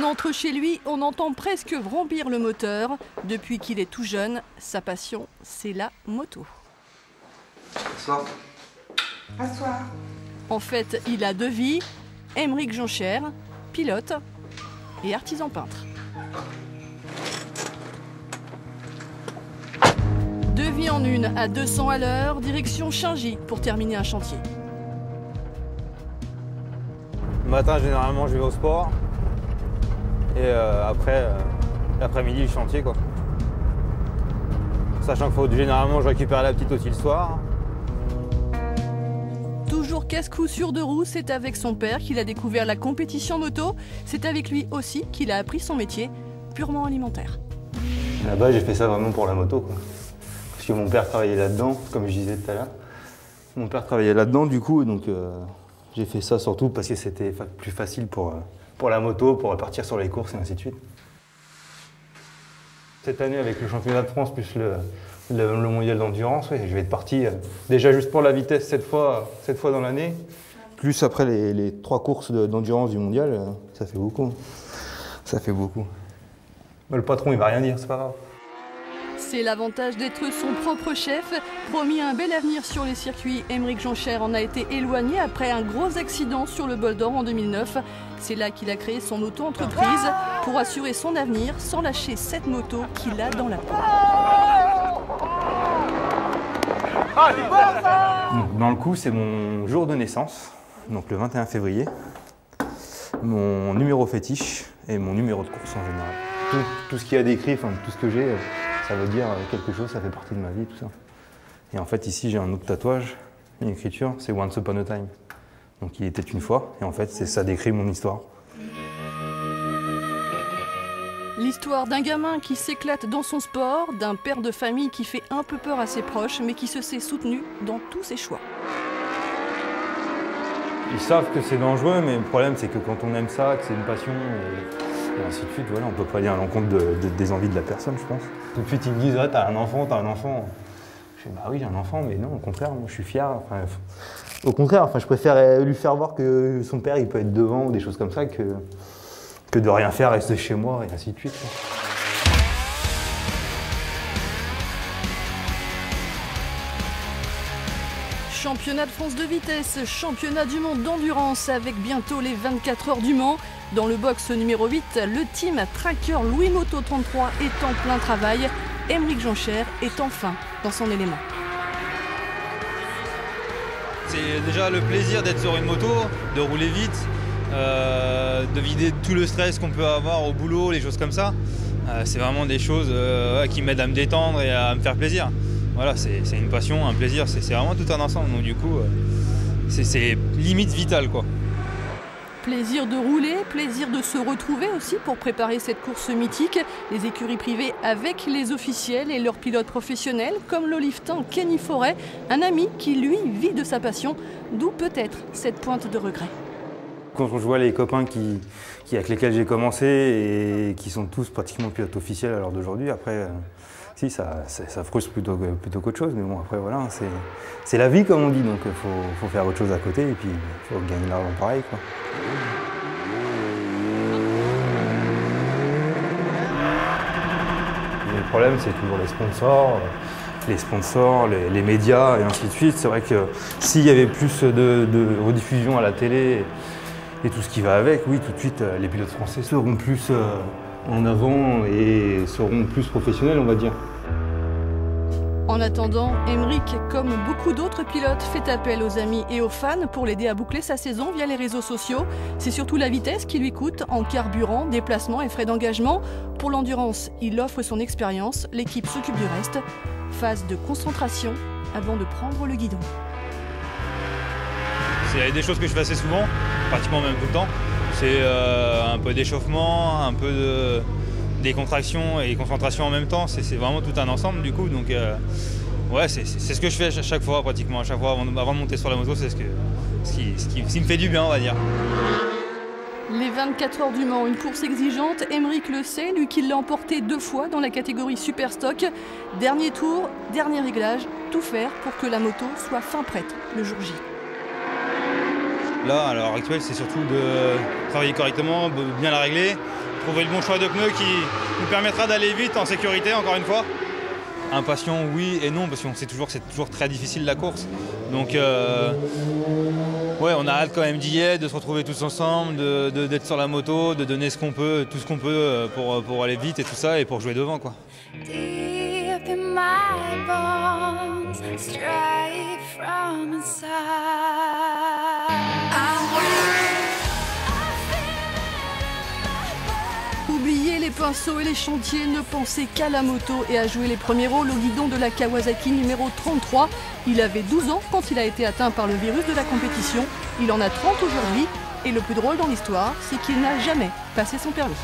On entre chez lui, on entend presque vrombir le moteur. Depuis qu'il est tout jeune, sa passion, c'est la moto. Bonsoir. Bonsoir. En fait, il a deux vies, Aymeric Joncher, pilote et artisan peintre. Deux vies en une, à 200 à l'heure, direction Shingy pour terminer un chantier. Le matin, généralement, je vais au sport. Et après, l'après-midi, le chantier, quoi. Sachant qu'il faut généralement, je récupère la petite aussi le soir. Toujours casse-cou sur deux roues, c'est avec son père qu'il a découvert la compétition moto. C'est avec lui aussi qu'il a appris son métier, purement alimentaire. Là-bas, j'ai fait ça vraiment pour la moto, quoi. Parce que mon père travaillait là-dedans, comme je disais tout à l'heure. Mon père travaillait là-dedans, du coup, donc j'ai fait ça surtout parce que c'était plus facile pour la moto, pour repartir sur les courses et ainsi de suite. Cette année, avec le championnat de France plus le mondial d'endurance, ouais, je vais être parti déjà juste pour la vitesse cette fois dans l'année. Plus après les 3 courses d'endurance du mondial, ça fait beaucoup. Ça fait beaucoup. Mais le patron, il va rien dire, c'est pas grave. C'est l'avantage d'être son propre chef. Promis un bel avenir sur les circuits, Aymeric Joncher en a été éloigné après un gros accident sur le Bol d'Or en 2009. C'est là qu'il a créé son auto-entreprise pour assurer son avenir sans lâcher cette moto qu'il a dans la peau. Dans le coup, c'est mon jour de naissance, donc le 21 février. Mon numéro fétiche et mon numéro de course en général. Tout ce qu'il y a décrit, enfin tout ce que j'ai, ça veut dire quelque chose, ça fait partie de ma vie, tout ça. Et en fait, ici, j'ai un autre tatouage, une écriture, c'est Once Upon a Time. Donc il était une fois, et en fait, ça décrit mon histoire. L'histoire d'un gamin qui s'éclate dans son sport, d'un père de famille qui fait un peu peur à ses proches, mais qui se sait soutenu dans tous ses choix. Ils savent que c'est dangereux, mais le problème, c'est que quand on aime ça, que c'est une passion, et ainsi de suite, voilà, on ne peut pas aller à l'encontre des envies de la personne, je pense. Tout de suite, ils me disent, ah, t'as un enfant, t'as un enfant. Je dis, bah oui, j'ai un enfant, mais non, au contraire, moi, je suis fier. Enfin, au contraire, enfin, je préfère lui faire voir que son père, il peut être devant ou des choses comme ça, que de rien faire, rester chez moi, et ainsi de suite. Championnat de France de vitesse, championnat du monde d'endurance avec bientôt les 24 heures du Mans. Dans le box numéro 8, le team Tracker Louis Moto 33 est en plein travail. Aymeric Joncher est enfin dans son élément. C'est déjà le plaisir d'être sur une moto, de rouler vite, de vider tout le stress qu'on peut avoir au boulot, les choses comme ça. C'est vraiment des choses qui m'aident à me détendre et à me faire plaisir. Voilà, c'est une passion, un plaisir, c'est vraiment tout un ensemble. Donc du coup, c'est limite vital, quoi. Plaisir de rouler, plaisir de se retrouver aussi pour préparer cette course mythique. Les écuries privées avec les officiels et leurs pilotes professionnels, comme l'Oliftain Kenny Forêt, un ami qui lui vit de sa passion, d'où peut-être cette pointe de regret. Quand je vois les copains avec lesquels j'ai commencé et qui sont tous pratiquement pilotes officiels à l'heure d'aujourd'hui, après, si, ça frustre plutôt qu'autre chose. Mais bon, après, voilà, c'est la vie, comme on dit, donc il faut faire autre chose à côté et puis il faut gagner de l'argent pareil, quoi. Le problème, c'est toujours les sponsors, les médias et ainsi de suite. C'est vrai que s'il y avait plus de rediffusion à la télé et tout ce qui va avec, oui, tout de suite, les pilotes français seront plus en avant et seront plus professionnels, on va dire. En attendant, Aymeric, comme beaucoup d'autres pilotes, fait appel aux amis et aux fans pour l'aider à boucler sa saison via les réseaux sociaux. C'est surtout la vitesse qui lui coûte en carburant, déplacement et frais d'engagement. Pour l'endurance, il offre son expérience, l'équipe s'occupe du reste. Phase de concentration avant de prendre le guidon. C'est des choses que je fais assez souvent, pratiquement même tout le temps. C'est un peu d'échauffement, un peu de décontraction et concentration en même temps. C'est vraiment tout un ensemble du coup. Donc ouais, c'est ce que je fais à chaque fois, pratiquement. À chaque fois avant de monter sur la moto, c'est ce qui me fait du bien, on va dire. Les 24 heures du Mans, une course exigeante, Aymeric le sait, lui qui l'a emporté 2 fois dans la catégorie Super Stock. Dernier tour, dernier réglage, tout faire pour que la moto soit fin prête le jour J. Là, à l'heure actuelle, c'est surtout de travailler correctement, bien la régler, Trouver le bon choix de pneus qui nous permettra d'aller vite en sécurité, encore une fois. Impatient, oui et non, parce qu'on sait toujours que c'est toujours très difficile la course. Donc ouais, on a hâte quand même d'y être, de se retrouver tous ensemble, d'être sur la moto, de donner ce qu'on peut, tout ce qu'on peut pour aller vite et tout ça, et pour jouer devant, quoi. Deep in my bones, straight from inside. Oubliez les pinceaux et les chantiers, ne pensez qu'à la moto et à jouer les premiers rôles au guidon de la Kawasaki numéro 33. Il avait 12 ans quand il a été atteint par le virus de la compétition. Il en a 30 aujourd'hui. Et le plus drôle dans l'histoire, c'est qu'il n'a jamais passé son permis.